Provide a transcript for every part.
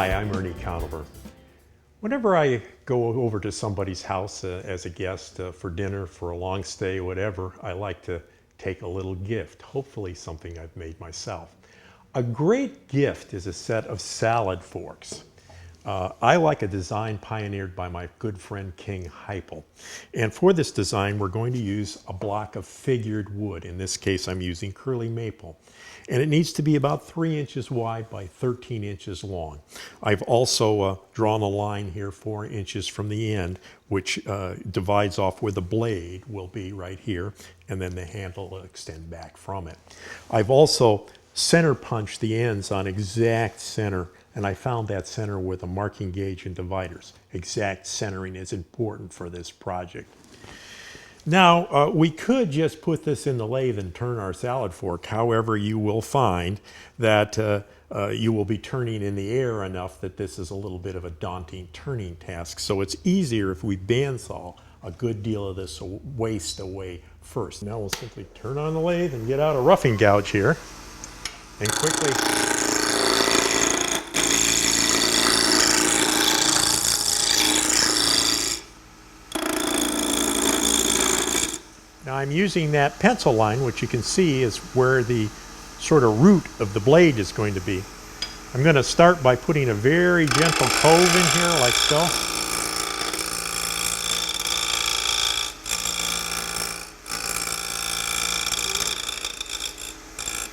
Hi, I'm Ernie Conover. Whenever I go over to somebody's house as a guest for dinner, for a long stay, whatever, I like to take a little gift, hopefully something I've made myself. A great gift is a set of salad forks. I like a design pioneered by my good friend King Heipel. And for this design, we're going to use a block of figured wood. In this case, I'm using curly maple. And it needs to be about 3 inches wide by 13 inches long. I've also drawn a line here 4 inches from the end, which divides off where the blade will be right here, and then the handle will extend back from it. I've also center punched the ends on exact center, and I found that center with a marking gauge and dividers. Exact centering is important for this project. Now, we could just put this in the lathe and turn our salad fork. However, you will find that you will be turning in the air enough that this is a little bit of a daunting turning task. So it's easier if we bandsaw a good deal of this waste away first. Now we'll simply turn on the lathe and get out a roughing gouge here and quickly Now I'm using that pencil line, which you can see is where the sort of root of the blade is going to be. I'm going to start by putting a very gentle cove in here, like so.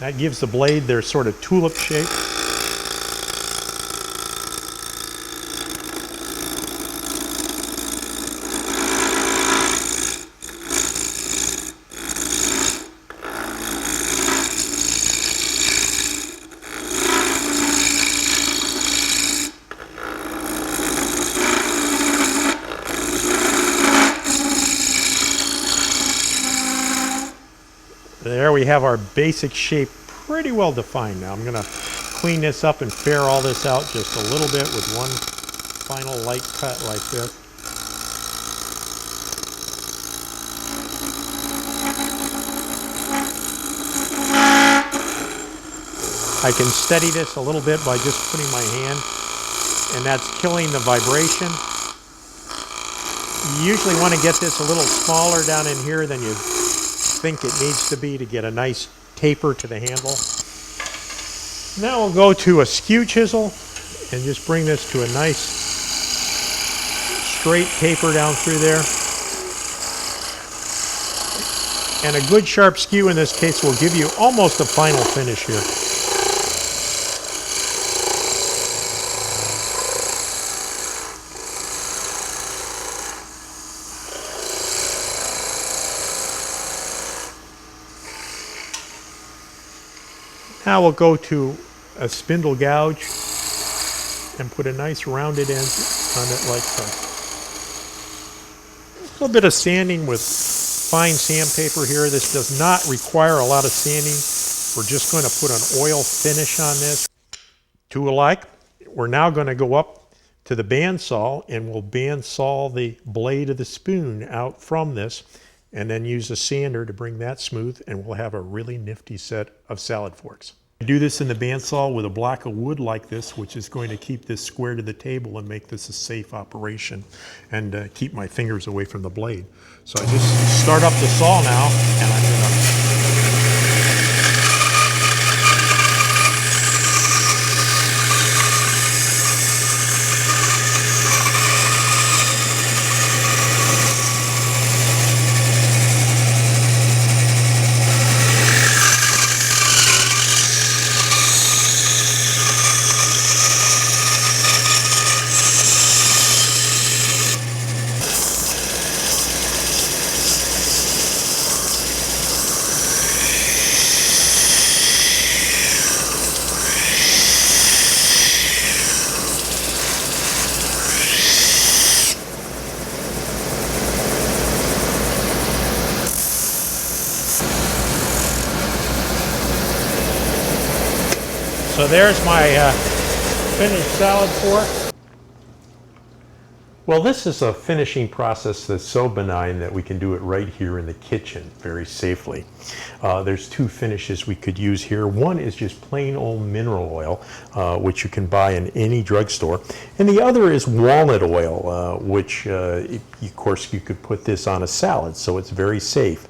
That gives the blade their sort of tulip shape. There we have our basic shape pretty well defined now. I'm going to clean this up and fair all this out just a little bit with one final light cut like this. I can steady this a little bit by just putting my hand, and that's killing the vibration. You usually want to get this a little smaller down in here than you think it needs to be to get a nice taper to the handle. Now we'll go to a skew chisel and just bring this to a nice straight taper down through there. And a good sharp skew in this case will give you almost a final finish here. Now we'll go to a spindle gouge and put a nice rounded end on it like so. A little bit of sanding with fine sandpaper here. This does not require a lot of sanding. We're just going to put an oil finish on this. Tool alike, we're now going to go up to the bandsaw and we'll bandsaw the blade of the spoon out from this and then use a sander to bring that smooth, and we'll have a really nifty set of salad forks. I do this in the bandsaw with a block of wood like this, which is going to keep this square to the table and make this a safe operation and keep my fingers away from the blade. So I just start up the saw now, and I'm going to So there's my finished salad fork. Well, this is a finishing process that's so benign that we can do it right here in the kitchen very safely. There's two finishes we could use here. One is just plain old mineral oil, which you can buy in any drugstore. And the other is walnut oil, which, of course, you could put this on a salad, so it's very safe.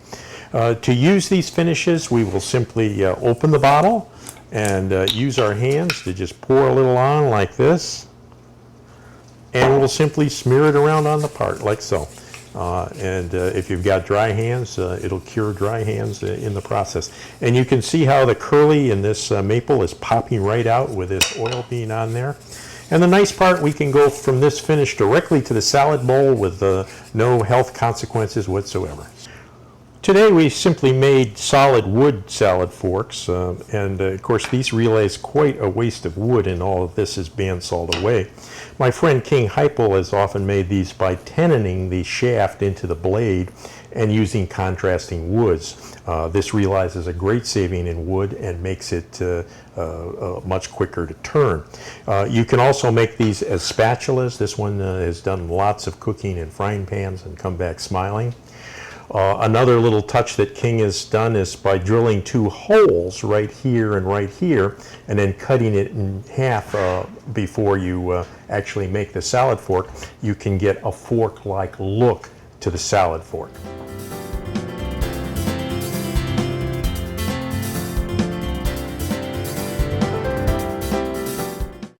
To use these finishes, we will simply open the bottle and use our hands to just pour a little on like this. And we'll simply smear it around on the part like so. If you've got dry hands, it'll cure dry hands in the process. And you can see how the curly in this maple is popping right out with this oil being on there. And the nice part, we can go from this finish directly to the salad bowl with no health consequences whatsoever. Today we simply made solid wood salad forks, and of course these realize quite a waste of wood, and all of this is bandsawed away. My friend King Heipel has often made these by tenoning the shaft into the blade and using contrasting woods. This realizes a great saving in wood and makes it much quicker to turn. You can also make these as spatulas. This one has done lots of cooking in frying pans and come back smiling. Another little touch that King has done is by drilling two holes right here, and then cutting it in half before you actually make the salad fork. You can get a fork-like look to the salad fork.